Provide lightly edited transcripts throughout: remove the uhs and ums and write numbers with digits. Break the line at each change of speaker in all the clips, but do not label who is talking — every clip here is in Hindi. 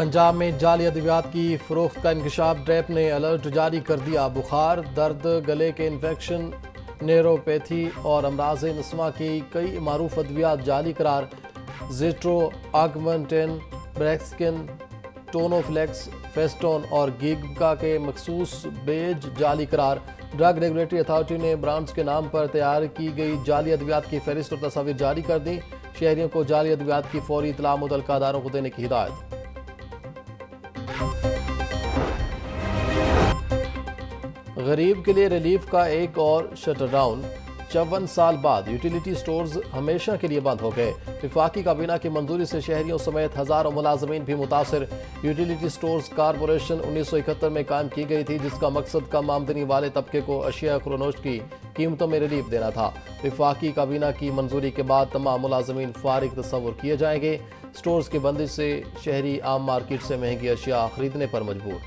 पंजाब में जाली अद्वियात की फरोख्त का इंकशाफ। ड्रेप ने अलर्ट जारी कर दिया। बुखार, दर्द, गले के इन्फेक्शन, नेरोपैथी और अमराज नस्मा की कई मारूफ अद्वियात जाली करार। जिट्रो, आगमेंटेन, ब्रेक्सकिन, टोनोफ्लेक्स, फेस्टोन और गिगा के मखसूस बेज जाली करार। ड्रग रेगुलेटरी अथॉरिटी ने ब्रांड्स के नाम पर तैयार की गई जाली अद्वियात की फहरिस्त और तस्वीर जारी कर दी। शहरियों को जाली अद्वियात की फौरी इतला मुतल्लिका अदारों को देने की हिदायत। गरीब के लिए रिलीफ का एक और शटरडाउन। 54 साल बाद यूटिलिटी स्टोर्स हमेशा के लिए बंद हो गए। विफाकी काबीना की मंजूरी से शहरियों समेत हजारों मुलाजमीन भी मुतासर। यूटिलिटी स्टोर्स कारपोरेशन 1971 में कायम की गई थी, जिसका मकसद कम आमदनी वाले तबके को अशिया खुरनोश की कीमतों में रिलीफ देना था। विफाकी काबीना की मंजूरी के बाद तमाम मुलाजमीन फारिग तस्वुर किए जाएंगे। स्टोर्स की बंदिश से शहरी आम मार्केट से महंगी अशिया खरीदने पर मजबूर।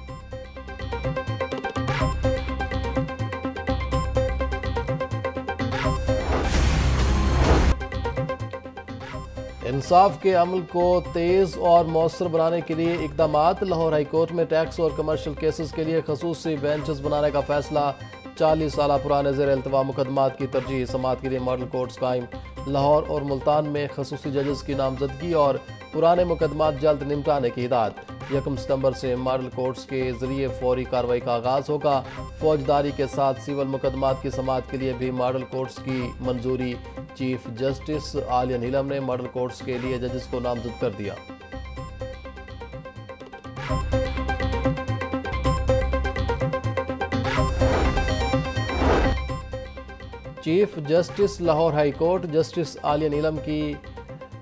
इंसाफ के अमल को तेज और मौसर बनाने के लिए इकदामात। लाहौर हाई कोर्ट में टैक्स और कमर्शियल केसेस के लिए खसूसी बेंचेस बनाने का फैसला। 40 साल पुराने ज़ेर इल्तवा मुकदमात की तरजीह समात के लिए मॉडल कोर्ट्स कायम। लाहौर और मुल्तान में खसूसी जजेस की नामजदगी और पुराने मुकदमात जल्द निपटाने की हिदायत। 1 सितंबर से मॉडल कोर्ट्स के जरिए फौरी कार्रवाई का आगाज होगा। फौजदारी के साथ सिविल मुकदमात की समात के लिए भी मॉडल कोर्ट्स की मंजूरी। चीफ जस्टिस आलिया नीलम ने मॉडल कोर्ट्स के लिए जजेस को नामजद कर दिया। Chief justice Lahore high court justice Aliya Neelum की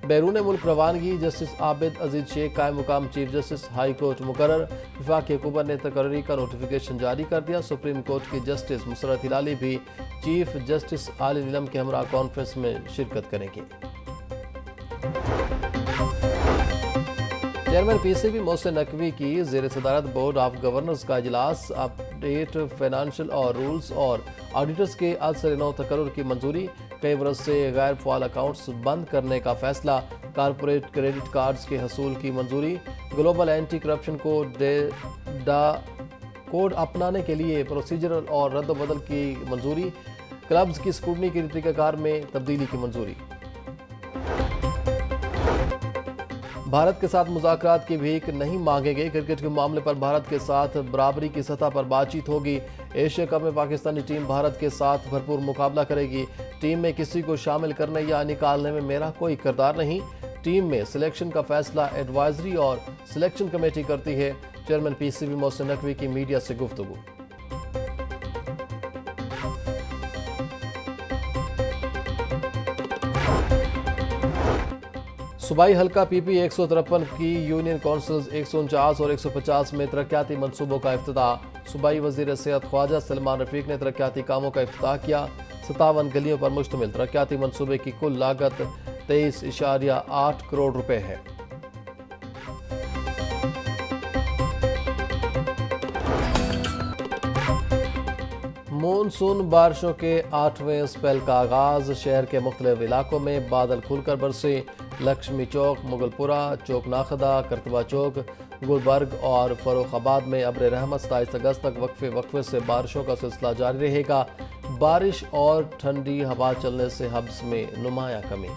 बैरून मुल्क रवानगी। जस्टिस आबिद अजीज शेख कायम मुकाम चीफ जस्टिस हाई कोर्ट मुकर्रर। वफाकी हुकूमत ने तकर्री का नोटिफिकेशन जारी कर दिया। सुप्रीम कोर्ट की जस्टिस मुसरत हिलाली भी चीफ जस्टिस आलिया नीलम के हमरा कॉन्फ्रेंस में शिरकत करेंगे। चेयरमैन पीसीबी मोहसिन नकवी की ज़ेर सदारत बोर्ड ऑफ गवर्नर्स का इजलास। अपडेट फाइनेंशियल और रूल्स और ऑडिटर्स के अदसर नौ तकर्रुर की मंजूरी। कई बरस से गैर फाल अकाउंट्स बंद करने का फैसला। कारपोरेट क्रेडिट कार्ड्स के हसूल की मंजूरी। ग्लोबल एंटी करप्शन कोड अपनाने के लिए प्रोसीजरल और रद्द-बदल की मंजूरी। क्लब्स की स्क्रूटनी के तरीक़ाकार में तब्दीली की मंजूरी। भारत के साथ मुज़ाकरात की भीख नहीं मांगेंगे। क्रिकेट के मामले पर भारत के साथ बराबरी की सतह पर बातचीत होगी। एशिया कप में पाकिस्तानी टीम भारत के साथ भरपूर मुकाबला करेगी। टीम में किसी को शामिल करने या निकालने में मेरा कोई किरदार नहीं। टीम में सिलेक्शन का फैसला एडवाइजरी और सिलेक्शन कमेटी करती है। चेयरमैन पीसीबी मोहसिन नकवी की मीडिया से गुफ्तगू। सूबाई हल्का पीपी 153 की यूनियन काउंसिल्स 149 और 150 में तरक्याती मनसूबों का इफ्तिताह। सूबाई वजीर सेहत ख्वाजा सलमान रफीक ने तरक्याती कामों का इफ्तिताह किया। 57 गलियों पर मुश्तमिल तरक्याती मनसूबे की कुल लागत 23.8 करोड़ रुपए है। मानसून बारिशों के 8वें स्पेल का आगाज। शहर के मुख्तलिफ इलाकों में बादल खुलकर बरसे। लक्ष्मी चौक, मुगलपुरा, चौक नाखदा, करतबा चौक, गुलबर्ग और फरोखाबाद में अब्र रहमत 27 अगस्त तक वक्फे से बारिशों का सिलसिला जारी रहेगा। बारिश और ठंडी हवा चलने से हब्स में नुमाया कमी।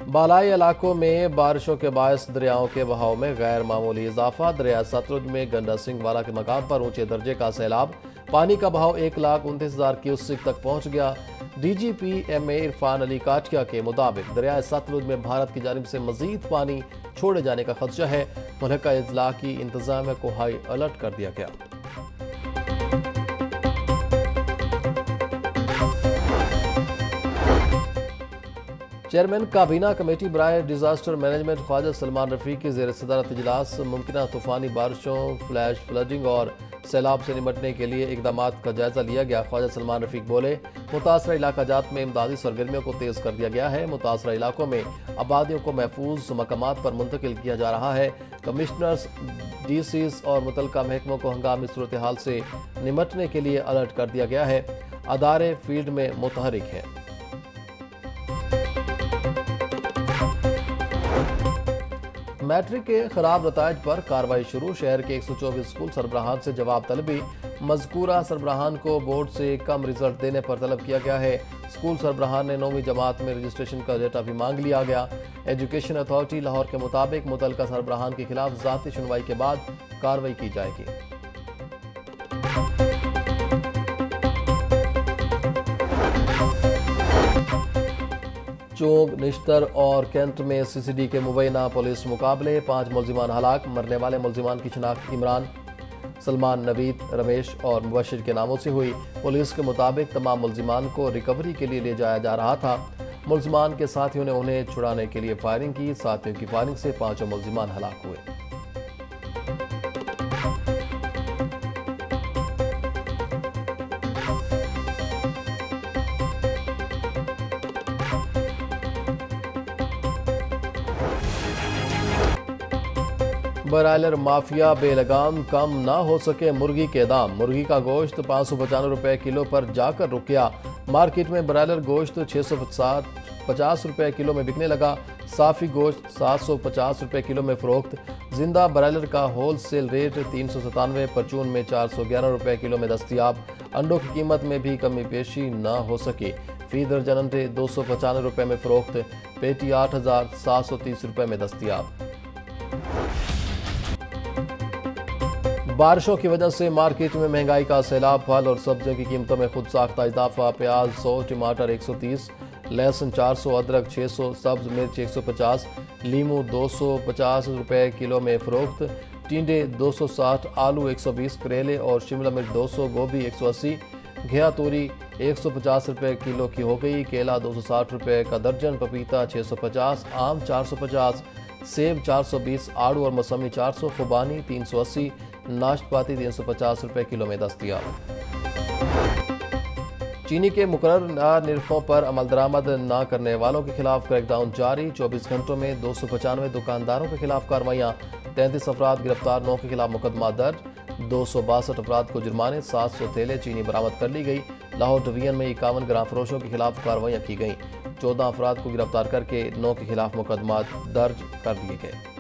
बालाई इलाकों में बारिशों के बायस दरियाओं के बहाव में गैर मामूली इजाफा। दरिया सतलुज में गंडा सिंह वाला के मकाम पर ऊंचे दर्जे का सैलाब। पानी का बहाव 1,29,000 क्यूसेक तक पहुंच गया। डीजीपी एमए इरफान अली काटिया के मुताबिक दरिया सतलुज में भारत की जानिब से मजीद पानी छोड़े जाने का खदशा है। मुल्का इजला की इंतजामिया को हाई अलर्ट कर दिया गया। चेयरमैन काबीना कमेटी बराए डिजास्टर मैनेजमेंट ख्वाजा सलमान रफीक की ज़ेर सदारत इजलास। मुमकिन तूफानी बारिशों, फ्लैश फ्लडिंग और सैलाब से निपटने के लिए इकदामात का जायजा लिया गया। ख्वाजा सलमान रफीक बोले, मुतासरा इलाका जात में इमदादी सरगर्मियों को तेज कर दिया गया है। मुतासरा इलाकों में आबादियों को महफूज मकामात पर मुंतकिल किया जा रहा है। कमिश्नर्स, डीसीज और मुतलका महकमों को हंगामी सूरत हाल से निपटने के लिए अलर्ट कर दिया गया है। अदारे फील्ड में मुतहरिक हैं। मैट्रिक के खराब नतायज पर कार्रवाई शुरू। शहर के 124 स्कूल सरबराहान से जवाब तलबी। मज़कूरा सरबराहान को बोर्ड से कम रिजल्ट देने पर तलब किया गया है। स्कूल सरबराहान ने 9वीं जमात में रजिस्ट्रेशन का डेटा भी मांग लिया गया। एजुकेशन अथॉरिटी लाहौर के मुताबिक मुतल्लिका सरबराहान के खिलाफ ज़ाती सुनवाई के बाद कार्रवाई की जाएगी। चोग, निश्तर और कैंट में सीसीडी के मुबैना पुलिस मुकाबले। 5 मुलजिमान हलाक। मरने वाले मुलजिमान की शिनाख्त इमरान, सलमान, नवीद, रमेश और मुबशिर के नामों से हुई। पुलिस के मुताबिक तमाम मुलजिमान को रिकवरी के लिए ले जाया जा रहा था। मुलजिमान के साथियों ने उन्हें छुड़ाने के लिए फायरिंग की। साथियों की फायरिंग से 5 मुलजिमान हलाक हुए। ब्रायलर माफिया बेलगाम, कम ना हो सके मुर्गी के दाम। मुर्गी का गोश्त 595 रुपए किलो पर जाकर रुक गया। मार्केट में ब्रायलर गोश्त 650 रुपए किलो में बिकने लगा। साफी गोश्त 750 रुपए किलो में फरोख्त। जिंदा ब्रायलर का होल सेल रेट 397, परचून में 411 रुपए किलो में दस्तियाब। अंडों की कीमत में भी कमी पेशी न हो सकी। फी दर्जन अंडे 295 रुपए में फरोख्त। पेटी 8730 रुपए में दस्तियाब। बारिशों की वजह से मार्केट में महंगाई का सैलाब। फल और सब्जियों की कीमतों में खुद साख्ता इजाफा। प्याज 100, टमाटर 130, लहसुन 400, अदरक 600, सब्ज मिर्च 150, लीमू 250 रुपए किलो में फरोख्त। टिंडे 260, आलू 120, करेले और शिमला मिर्च 200, गोभी 180, घिया तोरी 150 रुपए किलो की हो गई। केला 260 रुपए का दर्जन, पपीता 650, आम 450, सेब 420, आड़ू और मौसमी 400, खुबानी 380, नाशपाती 350 रुपए किलो में दस्तियाब। चीनी के मुकर्रर निर्खों पर अमल दरामद न करने वालों के खिलाफ क्रैकडाउन जारी। 24 घंटों में 295 दुकानदारों के खिलाफ कार्रवाइयाँ। 33 अफराद गिरफ्तार, 9 के खिलाफ मुकदमा दर्ज। 262 अफराद को जुर्माने, 700 थैले चीनी बरामद कर ली गई। लाहौर डिवीजन में 51 ग्राम फरोशों के खिलाफ कार्रवाइयाँ की गईं। 14 अफराद को गिरफ्तार करके 9 के खिलाफ मुकदमा दर्ज कर दिए गए।